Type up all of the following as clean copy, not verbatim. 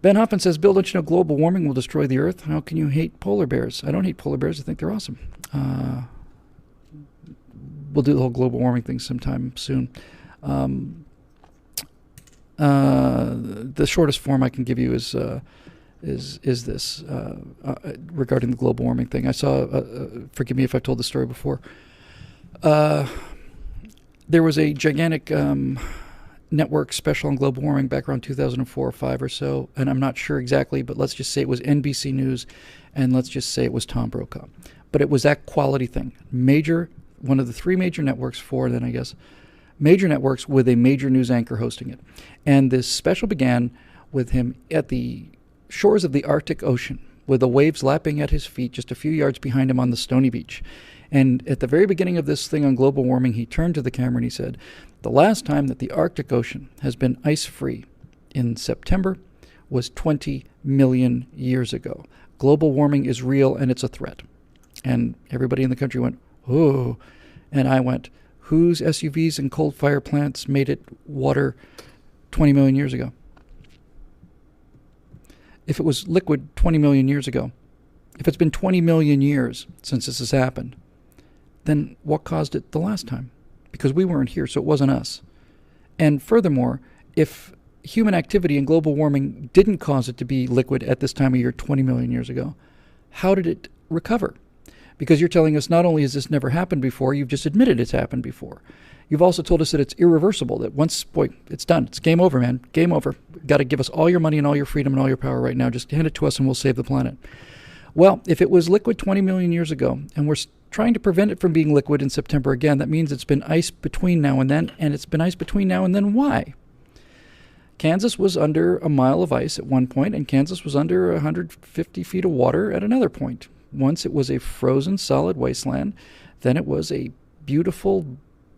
Ben Hoffman says, Bill, don't you know global warming will destroy the Earth? How can you hate polar bears? I don't hate polar bears. I think they're awesome. We'll do the whole global warming thing sometime soon. The shortest form I can give you is this regarding the global warming thing. I saw, forgive me if I've told this story before, there was a gigantic network special on global warming back around 2004 or 5 or so, and I'm not sure exactly, but let's just say it was NBC News, and let's just say it was Tom Brokaw. But it was that quality thing. One of the 3 major networks, 4 then I guess, major networks with a major news anchor hosting it. And this special began with him at the shores of the Arctic Ocean, with the waves lapping at his feet just a few yards behind him on the stony beach. And at the very beginning of this thing on global warming, he turned to the camera and he said, the last time that the Arctic Ocean has been ice-free in September was 20 million years ago. Global warming is real and it's a threat. And everybody in the country went, oh. And I went, whose SUVs and coal-fire plants made it water 20 million years ago? If it was liquid 20 million years ago, if it's been 20 million years since this has happened, then what caused it the last time? Because we weren't here, so it wasn't us. And furthermore, if human activity and global warming didn't cause it to be liquid at this time of year 20 million years ago, how did it recover? Because you're telling us not only has this never happened before, you've just admitted it's happened before. You've also told us that it's irreversible, that once, it's done. It's game over, man. Game over. Got to give us all your money and all your freedom and all your power right now. Just hand it to us and we'll save the planet. Well, if it was liquid 20 million years ago, and we're trying to prevent it from being liquid in September again, that means it's been ice between now and then, and it's been ice between now and then. Why? Kansas was under a mile of ice at one point, and Kansas was under 150 feet of water at another point. Once it was a frozen solid wasteland, then it was a beautiful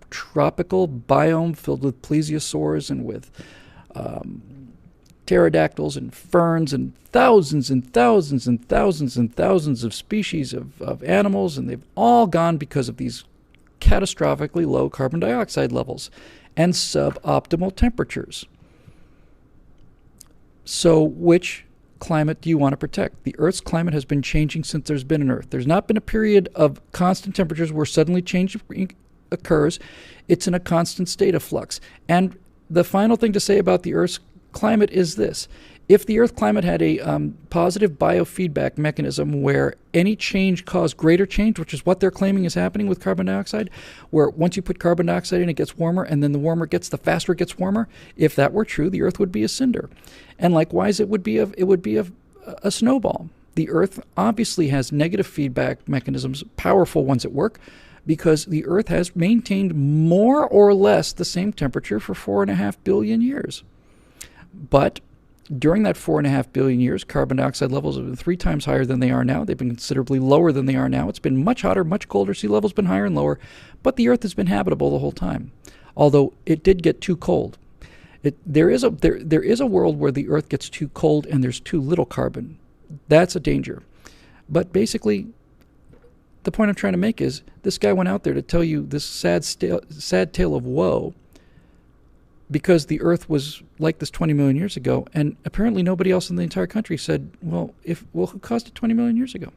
tropical biome filled with plesiosaurs and with pterodactyls and ferns and thousands and thousands and thousands and thousands of species of animals, and they've all gone because of these catastrophically low carbon dioxide levels and suboptimal temperatures. So which climate do you want to protect? The Earth's climate has been changing since there's been an Earth. There's not been a period of constant temperatures where suddenly change occurs. It's in a constant state of flux. And the final thing to say about the Earth's climate is this. If the Earth climate had a positive biofeedback mechanism where any change caused greater change, which is what they're claiming is happening with carbon dioxide, where once you put carbon dioxide in, it gets warmer, and then the warmer it gets, the faster it gets warmer. If that were true, the Earth would be a cinder. And likewise, it would be a snowball. The Earth obviously has negative feedback mechanisms, powerful ones at work, because the Earth has maintained more or less the same temperature for 4.5 billion years. But during that 4.5 billion years, carbon dioxide levels have been 3 times higher than they are now. They've been considerably lower than they are now. It's been much hotter, much colder. Sea levels been higher and lower. But the Earth has been habitable the whole time, although it did get too cold. There is a world where the Earth gets too cold and there's too little carbon. That's a danger. But basically, the point I'm trying to make is this guy went out there to tell you this sad tale of woe because the Earth was like this 20 million years ago, and apparently nobody else in the entire country said, well, who caused it 20 million years ago?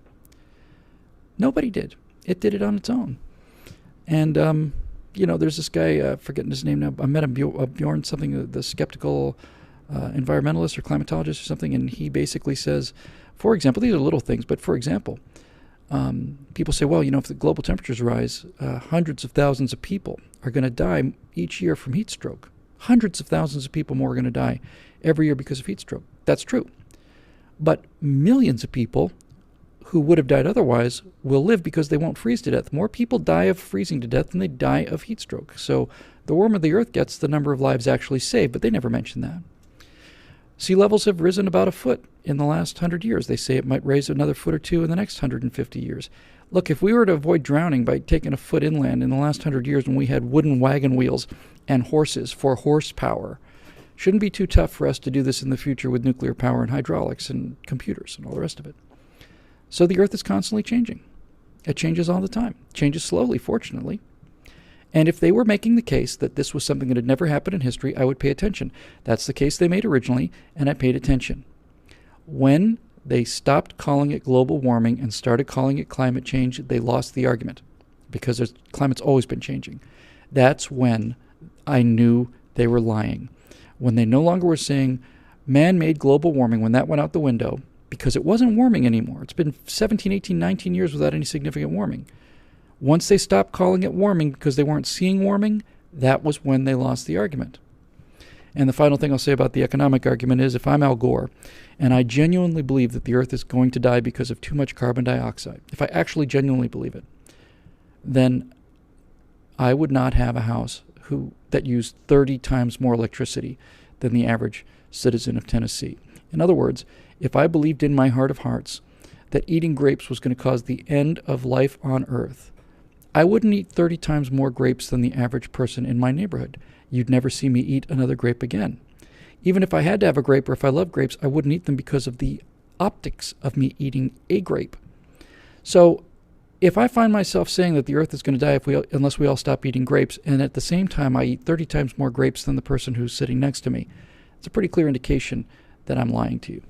Nobody did. It did it on its own. And, there's this guy, forgetting his name now, I met him, Bjorn something, the skeptical environmentalist or climatologist or something, and he basically says, for example, these are little things, but for example, people say, well, if the global temperatures rise, hundreds of thousands of people are going to die each year from heat stroke. Hundreds of thousands of people more are going to die every year because of heat stroke. That's true. But millions of people who would have died otherwise will live because they won't freeze to death. More people die of freezing to death than they die of heat stroke. So the warmer the Earth gets, the number of lives actually saved, but they never mention that. Sea levels have risen about a foot in the last 100 years. They say it might raise another foot or two in the next 150 years. Look, if we were to avoid drowning by taking a foot inland in the last 100 years when we had wooden wagon wheels and horses for horsepower, shouldn't be too tough for us to do this in the future with nuclear power and hydraulics and computers and all the rest of it. So the Earth is constantly changing. It changes all the time. It changes slowly, fortunately. And if they were making the case that this was something that had never happened in history, I would pay attention. That's the case they made originally, and I paid attention. When they stopped calling it global warming and started calling it climate change, they lost the argument because climate's always been changing. That's when I knew they were lying. When they no longer were saying man-made global warming, when that went out the window, because it wasn't warming anymore. It's been 17, 18, 19 years without any significant warming. Once they stopped calling it warming because they weren't seeing warming, that was when they lost the argument. And the final thing I'll say about the economic argument is if I'm Al Gore and I genuinely believe that the Earth is going to die because of too much carbon dioxide, if I actually genuinely believe it, then I would not have a house that used 30 times more electricity than the average citizen of Tennessee. In other words, if I believed in my heart of hearts that eating grapes was going to cause the end of life on Earth, I wouldn't eat 30 times more grapes than the average person in my neighborhood. You'd never see me eat another grape again. Even if I had to have a grape or if I love grapes, I wouldn't eat them because of the optics of me eating a grape. So if I find myself saying that the Earth is going to die unless we all stop eating grapes, and at the same time I eat 30 times more grapes than the person who's sitting next to me, it's a pretty clear indication that I'm lying to you.